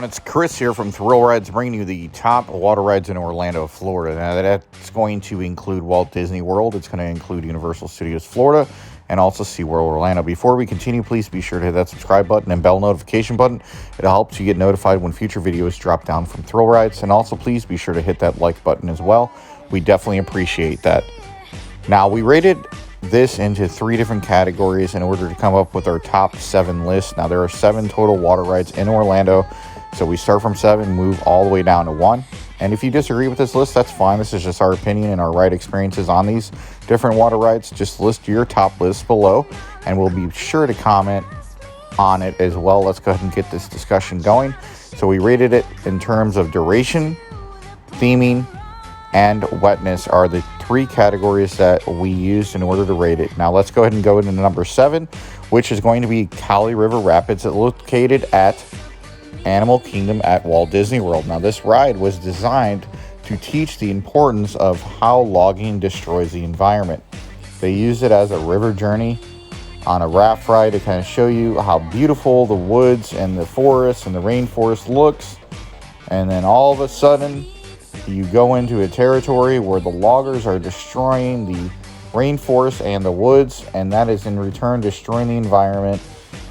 everyone, it's Chris here from Thrill Rides, bringing you the top water rides in Orlando, Florida. Now that's going to include Walt Disney World, it's going to include Universal Studios Florida, and also SeaWorld Orlando. Before we continue, please be sure to hit that subscribe button and bell notification button. It helps you get notified when future videos drop down from Thrill Rides, and also please be sure to hit that like button as well. We definitely appreciate that. Now, we rated this into 3 different categories in order to come up with our top 7 list. Now, there are 7 total water rides in Orlando, so we start from 7, move all the way down to 1. And if you disagree with this list, that's fine. This is just our opinion and our ride experiences on these different water rides. Just list your top list below, and we'll be sure to comment on it as well. Let's go ahead and get this discussion going. So we rated it in terms of duration, theming, and wetness are the 3 categories that we used in order to rate it. Now let's go ahead and go into number 7, which is going to be Kali River Rapids, located at Animal Kingdom at Walt Disney World. Now this ride was designed to teach the importance of how logging destroys the environment. They used it as a river journey on a raft ride to kind of show you how beautiful the woods and the forest and the rainforest looks. And then all of a sudden, you go into a territory where the loggers are destroying the rainforest and the woods, and that is in return destroying the environment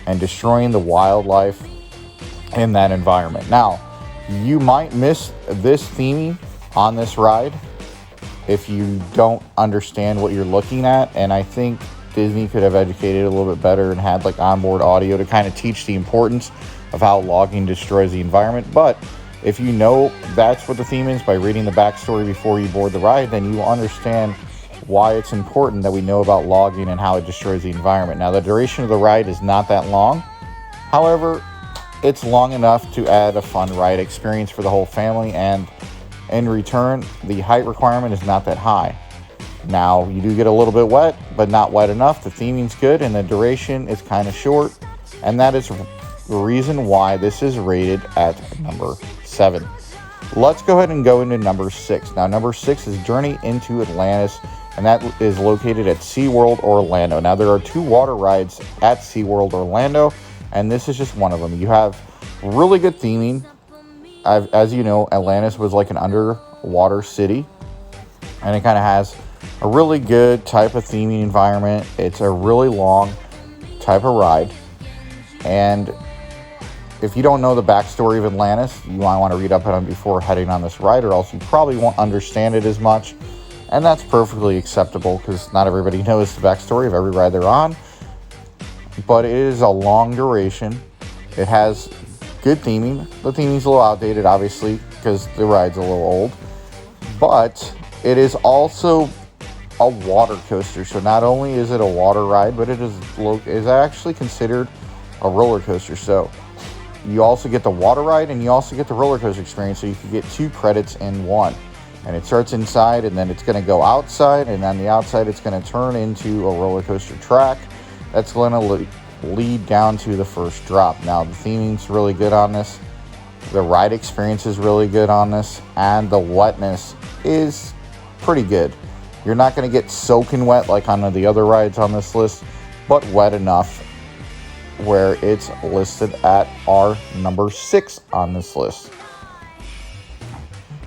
and destroying the wildlife in that environment. Now, you might miss this theming on this ride if you don't understand what you're looking at, and I think Disney could have educated a little bit better and had like onboard audio to kind of teach the importance of how logging destroys the environment. But if you know that's what the theme is by reading the backstory before you board the ride, then you will understand why it's important that we know about logging and how it destroys the environment. Now, the duration of the ride is not that long. However, it's long enough to add a fun ride experience for the whole family, and in return, the height requirement is not that high. Now, you do get a little bit wet, but not wet enough. The theming's good, and the duration is kind of short, and that is the reason why this is rated at number 7. Let's go ahead and go into number 6. Now, number 6 is Journey into Atlantis, and that is located at SeaWorld Orlando. Now, there are 2 water rides at SeaWorld Orlando, and this is just one of them. You have really good theming. As you know, Atlantis was like an underwater city, and it kind of has a really good type of theming environment. It's a really long type of ride, and if you don't know the backstory of Atlantis, you might want to read up on it before heading on this ride, or else you probably won't understand it as much, and that's perfectly acceptable because not everybody knows the backstory of every ride they're on. But it is a long duration. It has good theming. The theming's a little outdated, obviously, because the ride's a little old, but it is also a water coaster. So not only is it a water ride, but it is actually considered a roller coaster. So you also get the water ride and you also get the roller coaster experience, so you can get 2 credits in one. And it starts inside, and then it's going to go outside, and on the outside it's going to turn into a roller coaster track that's going to lead down to the first drop. Now, the theming's really good on this, the ride experience is really good on this, and the wetness is pretty good. You're not going to get soaking wet like on the other rides on this list, but wet enough where it's listed at our number 6 on this list.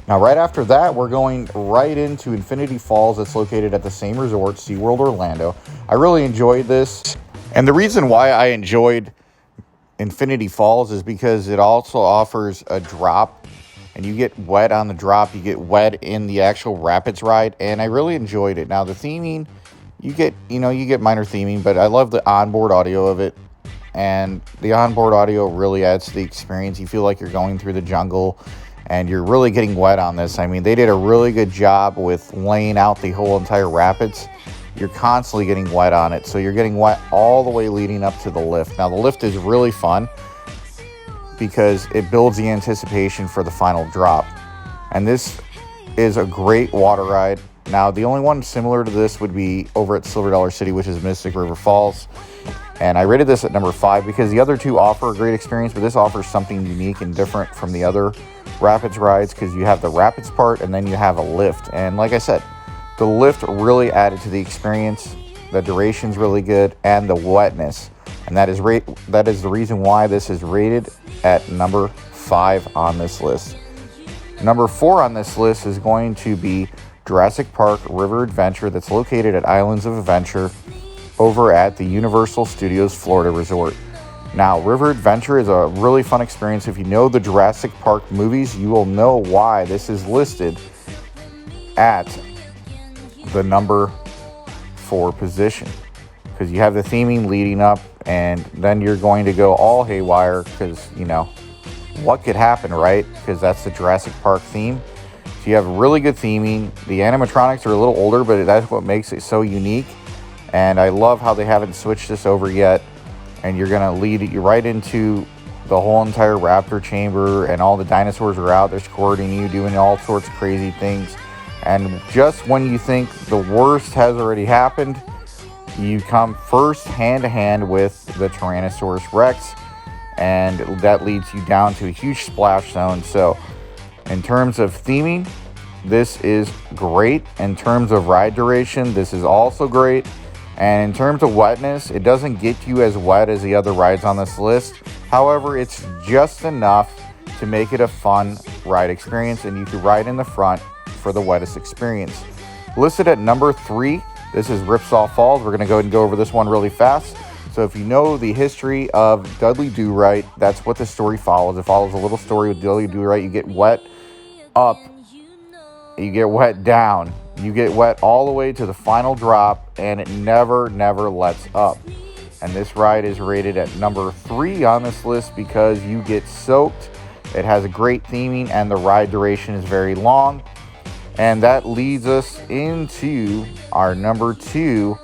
Now, right after that, we're going right into Infinity Falls. That's located at the same resort, SeaWorld Orlando. I really enjoyed this, and the reason why I enjoyed Infinity Falls is because it also offers a drop, and you get wet on the drop, you get wet in the actual rapids ride, and I really enjoyed it. Now, the theming, you get minor theming, but I love the onboard audio of it. And the onboard audio really adds to the experience. You feel like you're going through the jungle, and you're really getting wet on this. I mean, they did a really good job with laying out the whole entire rapids. You're constantly getting wet on it, so you're getting wet all the way leading up to the lift. Now, the lift is really fun because it builds the anticipation for the final drop. And this is a great water ride. Now, the only one similar to this would be over at Silver Dollar City, which is Mystic River Falls. And I rated this at number 5 because the other 2 offer a great experience, but this offers something unique and different from the other rapids rides because you have the rapids part and then you have a lift. And like I said, the lift really added to the experience. The duration's really good, and the wetness. And that is the reason why this is rated at number 5 on this list. Number 4 on this list is going to be Jurassic Park River Adventure, that's located at Islands of Adventure over at the Universal Studios Florida Resort. Now, River Adventure is a really fun experience. If you know the Jurassic Park movies, you will know why this is listed at the number 4 position. Because you have the theming leading up, and then you're going to go all haywire because, you know, what could happen, right? Because that's the Jurassic Park theme. So you have really good theming. The animatronics are a little older, but that's what makes it so unique. And I love how they haven't switched this over yet. And you're going to lead you right into the whole entire raptor chamber, and all the dinosaurs are out there escorting you, doing all sorts of crazy things. And just when you think the worst has already happened, you come first hand-to-hand with the Tyrannosaurus Rex, and that leads you down to a huge splash zone. So in terms of theming, this is great. In terms of ride duration, this is also great. And in terms of wetness, it doesn't get you as wet as the other rides on this list. However, it's just enough to make it a fun ride experience, and you can ride in the front for the wettest experience. Listed at number 3, this is Ripsaw Falls. We're going to go ahead and go over this one really fast. So if you know the history of Dudley Do-Right, that's what the story follows. It follows a little story with Dudley Do-Right. You get wet up, you get wet down, you get wet all the way to the final drop, and it never lets up. And this ride is rated at number 3 on this list because you get soaked. It has a great theming, and the ride duration is very long. And that leads us into our number 2.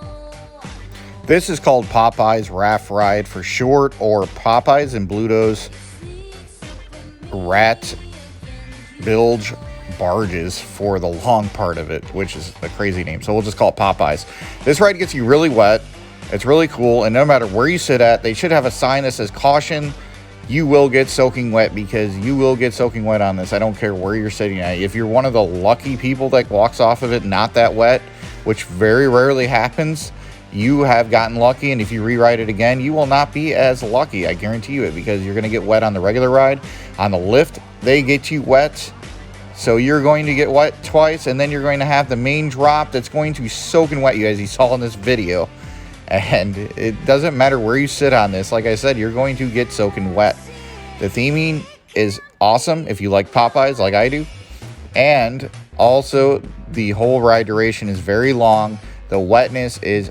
This is called Popeye's Raft Ride for short, or Popeyes and Bluto's Rat Bilge Barges for the long part of it, which is a crazy name. So we'll just call it Popeyes. This ride gets you really wet. It's really cool. And no matter where you sit at, they should have a sign that says caution. You will get soaking wet, because you will get soaking wet on this. I don't care where you're sitting at. If you're one of the lucky people that walks off of it not that wet, which very rarely happens, you have gotten lucky. And if you rewrite it again, you will not be as lucky. I guarantee you it, because you're going to get wet on the regular ride. On the lift, they get you wet. So you're going to get wet twice, and then you're going to have the main drop that's going to be soaking wet, you as you saw in this video. And it doesn't matter where you sit on this. Like I said, you're going to get soaking wet. The theming is awesome if you like Popeyes like I do. And also, the whole ride duration is very long. The wetness is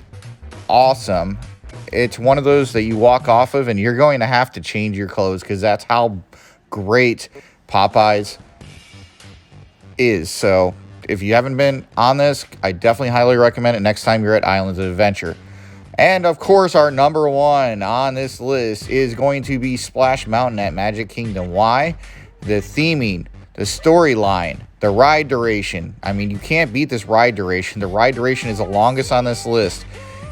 awesome. It's one of those that you walk off of and you're going to have to change your clothes, because that's how great Popeyes is. So if you haven't been on this, I definitely highly recommend it next time you're at Islands of Adventure. And of course, our number 1 on this list is going to be Splash Mountain at Magic Kingdom. Why? The theming, the storyline, the ride duration. I mean, you can't beat this ride duration. The ride duration is the longest on this list.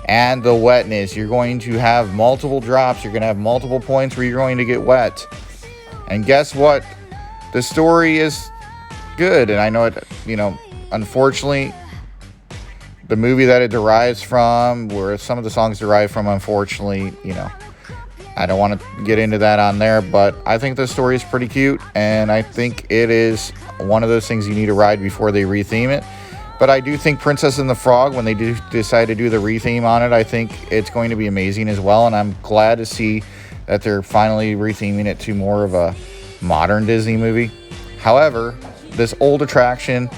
And the wetness. You're going to have multiple drops. You're going to have multiple points where you're going to get wet. And guess what? The story is good. And I know it, unfortunately, the movie that it derives from, where some of the songs derive from, unfortunately, I don't want to get into that on there, but I think the story is pretty cute, and I think it is one of those things you need to ride before they retheme it. But I do think Princess and the Frog, when they do decide to do the retheme on it, I think it's going to be amazing as well, and I'm glad to see that they're finally retheming it to more of a modern Disney movie. However, this old attraction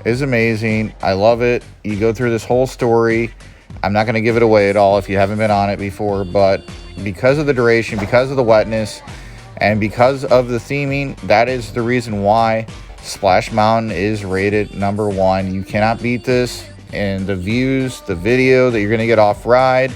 is amazing. I love it. You go through this whole story. I'm not going to give it away at all if you haven't been on it before, but because of the duration, because of the wetness, and because of the theming, that is the reason why Splash Mountain is rated number 1. You cannot beat this. And the views, the video that you're going to get off ride,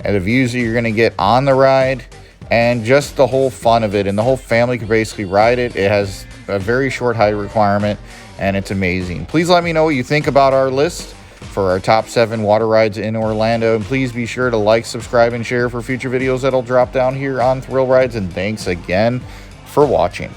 and the views that you're going to get on the ride, and just the whole fun of it, and the whole family can basically ride it. It has a very short height requirement, and it's amazing. Please let me know what you think about our list for our top 7 water rides in Orlando. And please be sure to like, subscribe, and share for future videos that'll drop down here on Thrill Rides. And thanks again for watching.